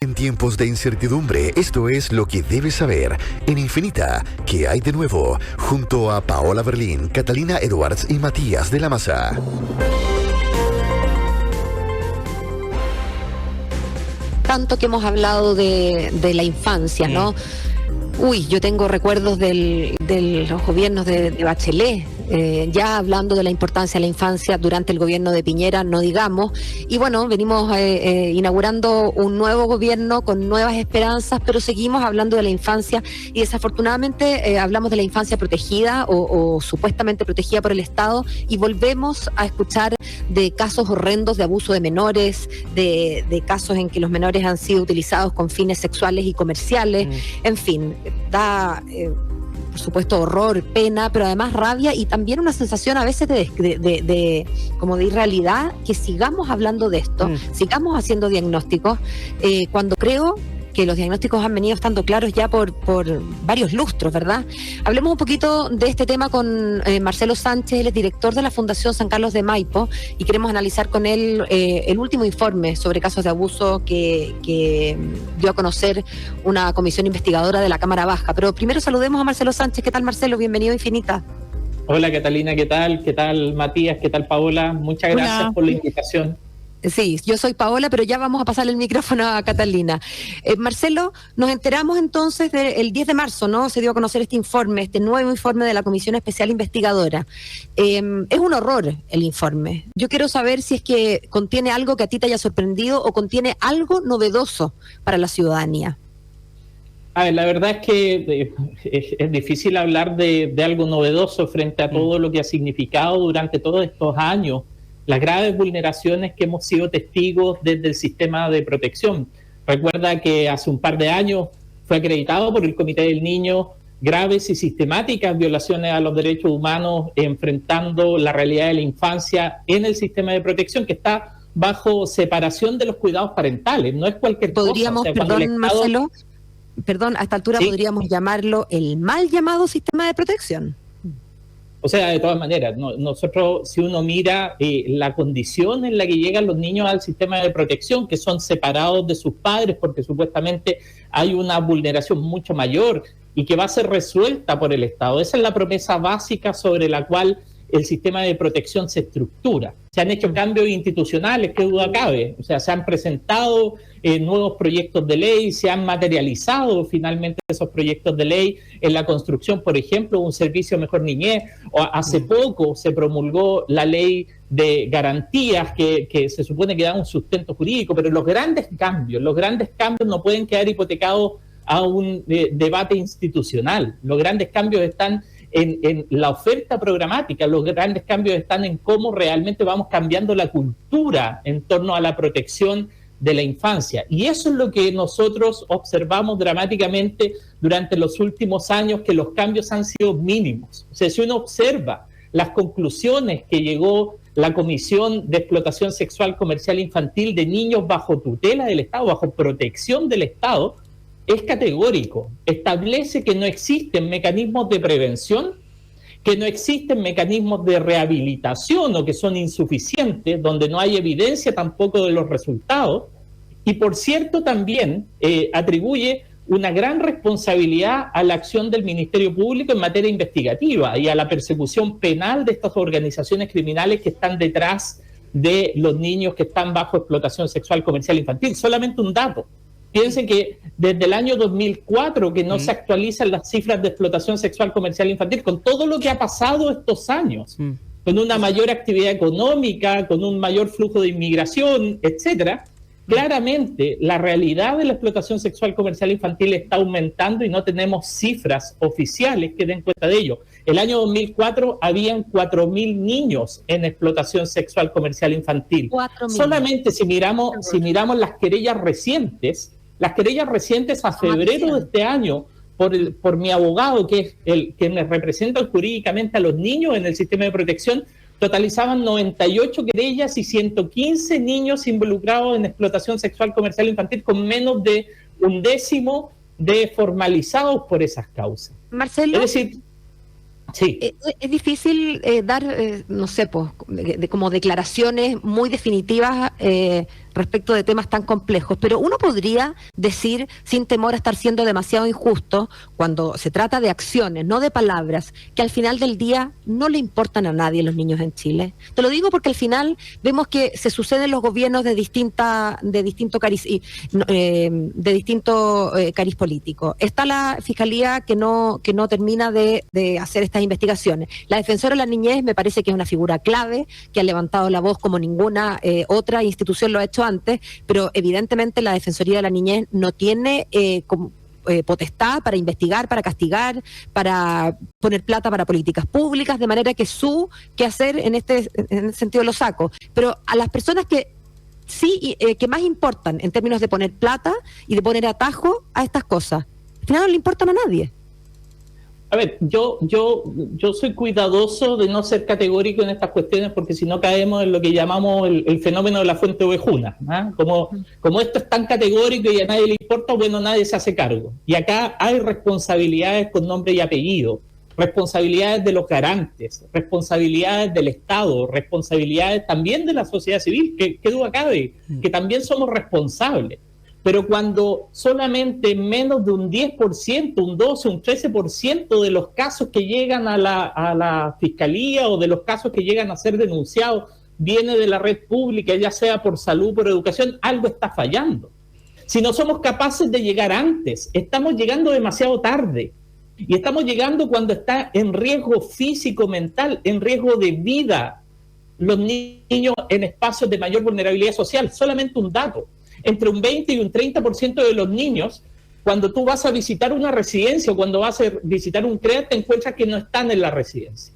En tiempos de incertidumbre, esto es lo que debes saber. En Infinita, ¿qué hay de nuevo? Junto a Paola Berlín, Catalina Edwards y Matías de la Maza. Tanto que hemos hablado de la infancia, ¿no? Uy, yo tengo recuerdos de los gobiernos de Bachelet, ya hablando de la importancia de la infancia durante el gobierno de Piñera, no digamos. Y bueno, venimos inaugurando un nuevo gobierno con nuevas esperanzas, pero seguimos hablando de la infancia y desafortunadamente hablamos de la infancia protegida o supuestamente protegida por el Estado y volvemos a escuchar de casos horrendos de abuso de menores, de casos en que los menores han sido utilizados con fines sexuales y comerciales, en fin, da por supuesto horror, pena, pero además rabia y también una sensación a veces de como de irrealidad que sigamos hablando de esto, sigamos haciendo diagnósticos, cuando creo que los diagnósticos han venido estando claros ya por varios lustros, ¿verdad? Hablemos un poquito de este tema con Marcelo Sánchez, él es director de la Fundación San Carlos de Maipo y queremos analizar con él el último informe sobre casos de abuso que dio a conocer una comisión investigadora de la Cámara Baja. Pero primero saludemos a Marcelo Sánchez. ¿Qué tal, Marcelo? Bienvenido a Infinita. Hola, Catalina, ¿qué tal? ¿Qué tal, Matías? ¿Qué tal, Paola? Muchas gracias por la invitación. Sí, yo soy Paola, pero ya vamos a pasar el micrófono a Catalina. Marcelo, nos enteramos entonces el 10 de marzo, ¿no? Se dio a conocer este informe, este nuevo informe de la Comisión Especial Investigadora. Es un horror el informe. Yo quiero saber si es que contiene algo que a ti te haya sorprendido o contiene algo novedoso para la ciudadanía. A ver, la verdad es que es difícil hablar de algo novedoso frente a todo lo que ha significado durante todos estos años las graves vulneraciones que hemos sido testigos desde el sistema de protección. Recuerda que hace un par de años fue acreditado por el Comité del Niño graves y sistemáticas violaciones a los derechos humanos enfrentando la realidad de la infancia en el sistema de protección que está bajo separación de los cuidados parentales. No es cualquier cosa. Podríamos, Marcelo, a esta altura podríamos llamarlo el mal llamado sistema de protección. O sea, de todas maneras, nosotros, si uno mira la condición en la que llegan los niños al sistema de protección, que son separados de sus padres porque supuestamente hay una vulneración mucho mayor y que va a ser resuelta por el Estado. Esa es la promesa básica sobre la cual el sistema de protección se estructura. Se han hecho cambios institucionales, qué duda cabe. O sea, se han presentado nuevos proyectos de ley, se han materializado finalmente esos proyectos de ley en la construcción, por ejemplo, un servicio Mejor Niñez. Hace poco se promulgó la ley de garantías que se supone que da un sustento jurídico, pero los grandes cambios no pueden quedar hipotecados a un debate institucional. Los grandes cambios están en la oferta programática, los grandes cambios están en cómo realmente vamos cambiando la cultura en torno a la protección de la infancia. Y eso es lo que nosotros observamos dramáticamente durante los últimos años, que los cambios han sido mínimos. O sea, si uno observa las conclusiones que llegó la Comisión de Explotación Sexual Comercial Infantil de niños bajo tutela del Estado, bajo protección del Estado, es categórico. Establece que no existen mecanismos de prevención, que no existen mecanismos de rehabilitación o que son insuficientes, donde no hay evidencia tampoco de los resultados. Y por cierto también atribuye una gran responsabilidad a la acción del Ministerio Público en materia investigativa y a la persecución penal de estas organizaciones criminales que están detrás de los niños que están bajo explotación sexual comercial infantil. Solamente un dato. Piensen que desde el año 2004 que no se actualizan las cifras de explotación sexual comercial infantil, con todo lo que ha pasado estos años, con una mayor actividad económica, con un mayor flujo de inmigración, etcétera, claramente la realidad de la explotación sexual comercial infantil está aumentando y no tenemos cifras oficiales que den cuenta de ello. El año 2004 habían 4.000 niños en explotación sexual comercial infantil. Solamente si miramos las querellas recientes a febrero de este año por mi abogado, que es el que me representa jurídicamente a los niños en el sistema de protección, totalizaban 98 querellas y 115 niños involucrados en explotación sexual comercial infantil, con menos de 1/10 de formalizados por esas causas. Marcelo, es decir, sí. Es difícil dar, no sé, como declaraciones muy definitivas respecto de temas tan complejos, pero uno podría decir, sin temor a estar siendo demasiado injusto, cuando se trata de acciones, no de palabras, que al final del día no le importan a nadie los niños en Chile. Te lo digo porque al final vemos que se suceden los gobiernos de distinto cariz político. Está la Fiscalía que no termina de hacer estas investigaciones. La Defensora de la Niñez me parece que es una figura clave, que ha levantado la voz como ninguna otra institución lo ha hecho antes, pero evidentemente la Defensoría de la Niñez no tiene potestad para investigar, para castigar, para poner plata para políticas públicas, de manera que su quehacer en ese sentido lo saco. Pero a las personas que sí, que más importan en términos de poner plata y de poner atajo a estas cosas, al final no le importan a nadie. A ver, yo soy cuidadoso de no ser categórico en estas cuestiones, porque si no caemos en lo que llamamos el fenómeno de la fuente ovejuna, ¿ah? Como esto es tan categórico y a nadie le importa, bueno, nadie se hace cargo. Y acá hay responsabilidades con nombre y apellido, responsabilidades de los garantes, responsabilidades del Estado, responsabilidades también de la sociedad civil, que duda cabe, que también somos responsables. Pero cuando solamente menos de un 10%, un 12%, un 13% de los casos que llegan a la Fiscalía o de los casos que llegan a ser denunciados viene de la red pública, ya sea por salud, por educación, algo está fallando. Si no somos capaces de llegar antes, estamos llegando demasiado tarde. Y estamos llegando cuando está en riesgo físico, mental, en riesgo de vida los niños en espacios de mayor vulnerabilidad social. Solamente un dato. Entre un 20 y un 30% de los niños, cuando tú vas a visitar una residencia o cuando vas a visitar un CREA, te encuentras que no están en la residencia.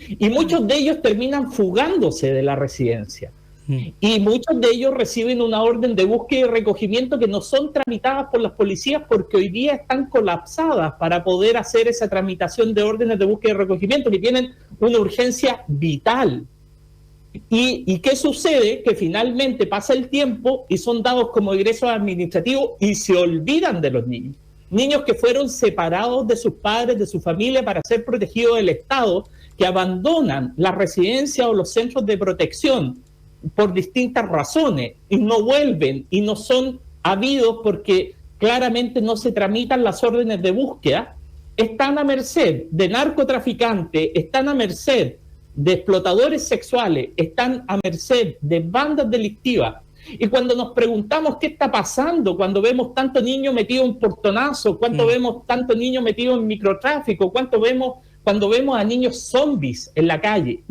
Y muchos de ellos terminan fugándose de la residencia. Y muchos de ellos reciben una orden de búsqueda y recogimiento que no son tramitadas por las policías porque hoy día están colapsadas para poder hacer esa tramitación de órdenes de búsqueda y recogimiento que tienen una urgencia vital. ¿Y qué sucede? Que finalmente pasa el tiempo y son dados como egresos administrativos y se olvidan de los niños. Niños que fueron separados de sus padres, de su familia para ser protegidos del Estado, que abandonan la residencia o los centros de protección por distintas razones y no vuelven y no son habidos porque claramente no se tramitan las órdenes de búsqueda, están a merced de narcotraficantes, están a merced de explotadores sexuales, están a merced de bandas delictivas. Y cuando nos preguntamos qué está pasando, cuando vemos tantos niños metidos en portonazos, cuando vemos tantos niños metidos en microtráfico, cuando vemos a niños zombies en la calle,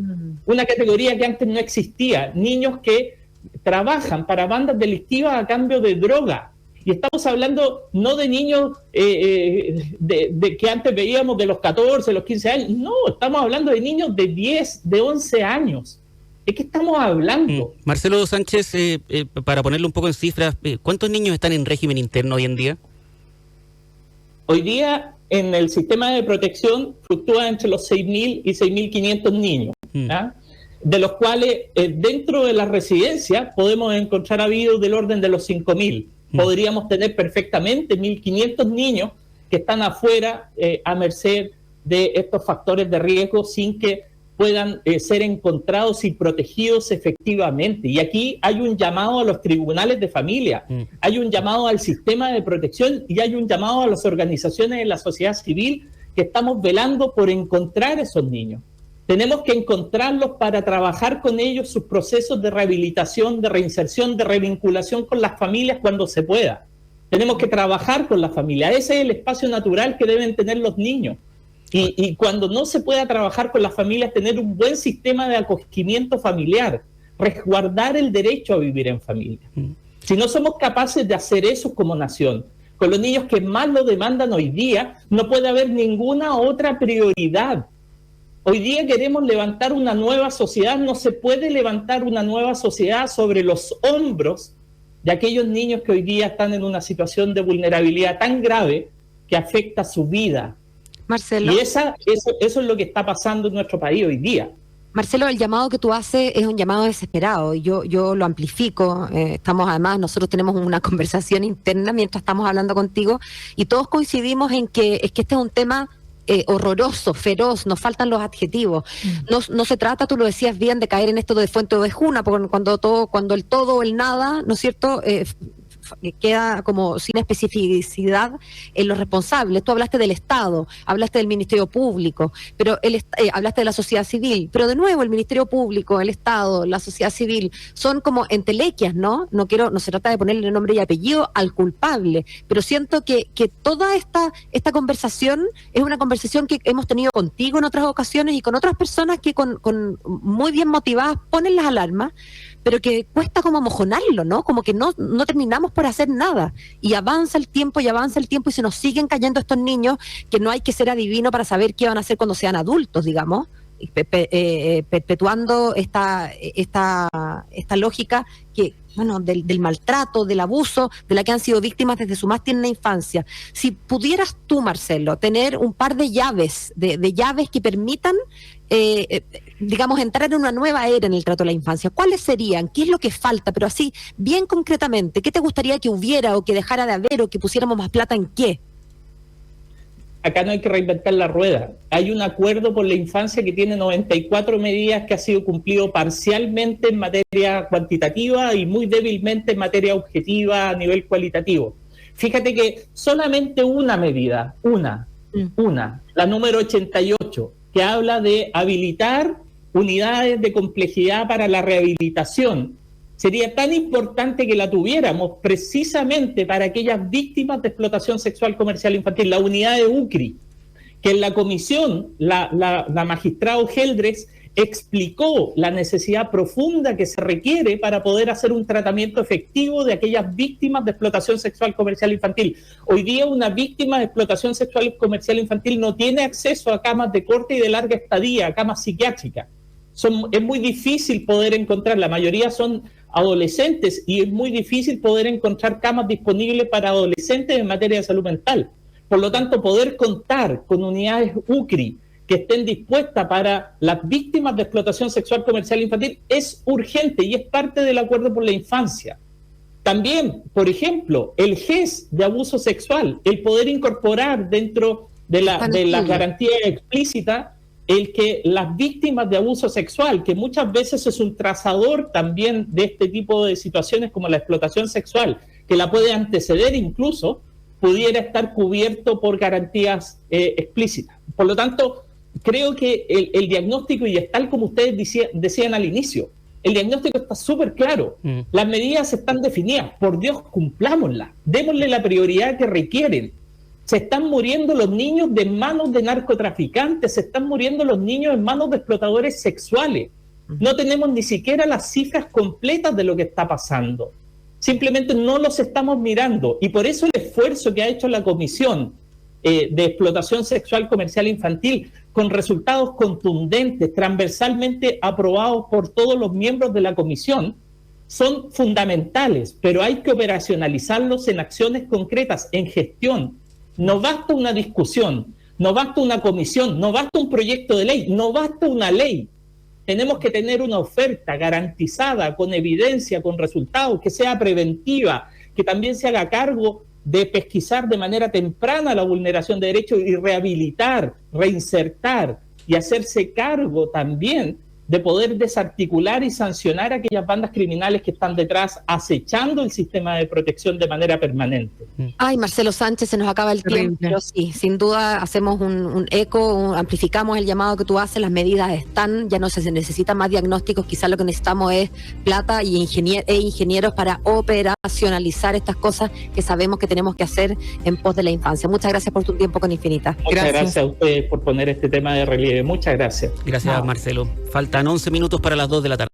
una categoría que antes no existía, niños que trabajan para bandas delictivas a cambio de droga. Y estamos hablando no de niños de que antes veíamos de los 14, los 15 años. No, estamos hablando de niños de 10, de 11 años. ¿De qué estamos hablando? Marcelo Sánchez, para ponerlo un poco en cifras, ¿cuántos niños están en régimen interno hoy en día? Hoy día en el sistema de protección fluctúa entre los 6.000 y 6.500 niños, de los cuales dentro de la residencia podemos encontrar habidos del orden de los 5.000. Podríamos tener perfectamente 1.500 niños que están afuera a merced de estos factores de riesgo sin que puedan ser encontrados y protegidos efectivamente. Y aquí hay un llamado a los tribunales de familia, hay un llamado al sistema de protección y hay un llamado a las organizaciones de la sociedad civil que estamos velando por encontrar esos niños. Tenemos que encontrarlos para trabajar con ellos sus procesos de rehabilitación, de reinserción, de revinculación con las familias cuando se pueda. Tenemos que trabajar con las familias. Ese es el espacio natural que deben tener los niños. Y cuando no se pueda trabajar con las familias, tener un buen sistema de acogimiento familiar, resguardar el derecho a vivir en familia. Si no somos capaces de hacer eso como nación, con los niños que más lo demandan hoy día, no puede haber ninguna otra prioridad. Hoy día queremos levantar una nueva sociedad, no se puede levantar una nueva sociedad sobre los hombros de aquellos niños que hoy día están en una situación de vulnerabilidad tan grave que afecta su vida. Marcelo. Y eso es lo que está pasando en nuestro país hoy día. Marcelo, el llamado que tú haces es un llamado desesperado y yo lo amplifico. Nosotros tenemos una conversación interna mientras estamos hablando contigo y todos coincidimos en que este es un tema horroroso, feroz, nos faltan los adjetivos. No se trata, tú lo decías bien, de caer en esto de fuente ovejuna, porque cuando el todo o el nada, ¿no es cierto?, queda como sin especificidad en los responsables. Tú hablaste del Estado, hablaste del Ministerio Público, pero hablaste de la sociedad civil, pero de nuevo el Ministerio Público, el Estado, la sociedad civil, son como entelequias, ¿no? No se trata de ponerle nombre y apellido al culpable, pero siento que toda esta conversación es una conversación que hemos tenido contigo en otras ocasiones y con otras personas que con muy bien motivadas ponen las alarmas, pero que cuesta como mojonarlo, ¿no? Como que no terminamos por hacer nada. Y avanza el tiempo y se nos siguen cayendo estos niños que no hay que ser adivino para saber qué van a hacer cuando sean adultos, digamos, perpetuando esta lógica que, bueno, del maltrato, del abuso, de la que han sido víctimas desde su más tierna infancia. Si pudieras tú, Marcelo, tener un par de llaves, de llaves que permitan, digamos, entrar en una nueva era en el trato a la infancia, ¿cuáles serían? ¿Qué es lo que falta? Pero así, bien concretamente, ¿qué te gustaría que hubiera o que dejara de haber o que pusiéramos más plata en qué? Acá no hay que reinventar la rueda. Hay un acuerdo por la infancia que tiene 94 medidas que ha sido cumplido parcialmente en materia cuantitativa y muy débilmente en materia objetiva a nivel cualitativo. Fíjate que solamente una medida, la número 88, que habla de habilitar unidades de complejidad para la rehabilitación, sería tan importante que la tuviéramos precisamente para aquellas víctimas de explotación sexual comercial infantil, la unidad de UCRI, que en la comisión la magistrada Geldres explicó la necesidad profunda que se requiere para poder hacer un tratamiento efectivo de aquellas víctimas de explotación sexual comercial infantil. Hoy día una víctima de explotación sexual comercial infantil no tiene acceso a camas de corta y de larga estadía, a camas psiquiátricas. Es muy difícil poder encontrar, la mayoría son adolescentes y es muy difícil poder encontrar camas disponibles para adolescentes en materia de salud mental. Por lo tanto, poder contar con unidades UCRI que estén dispuestas para las víctimas de explotación sexual comercial infantil es urgente y es parte del acuerdo por la infancia. También, por ejemplo, el GES de abuso sexual, el poder incorporar dentro de la garantía explícita el que las víctimas de abuso sexual, que muchas veces es un trazador también de este tipo de situaciones como la explotación sexual, que la puede anteceder incluso, pudiera estar cubierto por garantías explícitas. Por lo tanto, creo que el diagnóstico, y es tal como ustedes decían al inicio, el diagnóstico está súper claro, las medidas están definidas, por Dios, cumplámoslas, démosle la prioridad que requieren. Se están muriendo los niños de manos de narcotraficantes, se están muriendo los niños en manos de explotadores sexuales. No tenemos ni siquiera las cifras completas de lo que está pasando. Simplemente no los estamos mirando. Y por eso el esfuerzo que ha hecho la Comisión de Explotación Sexual Comercial Infantil, con resultados contundentes, transversalmente aprobados por todos los miembros de la Comisión, son fundamentales, pero hay que operacionalizarlos en acciones concretas, en gestión. No basta una discusión, no basta una comisión, no basta un proyecto de ley, no basta una ley. Tenemos que tener una oferta garantizada, con evidencia, con resultados, que sea preventiva, que también se haga cargo de pesquisar de manera temprana la vulneración de derechos y rehabilitar, reinsertar y hacerse cargo también de poder desarticular y sancionar a aquellas bandas criminales que están detrás acechando el sistema de protección de manera permanente. Ay, Marcelo Sánchez, se nos acaba el tiempo, pero sí, sin duda hacemos un eco, amplificamos el llamado que tú haces, las medidas están, ya no se necesitan más diagnósticos, quizás lo que necesitamos es plata y ingenieros para operacionalizar estas cosas que sabemos que tenemos que hacer en pos de la infancia. Muchas gracias por tu tiempo con Infinita. Muchas gracias a ustedes por poner este tema de relieve. Muchas gracias. Gracias, Marcelo. Faltan 11 minutos para las 2 de la tarde.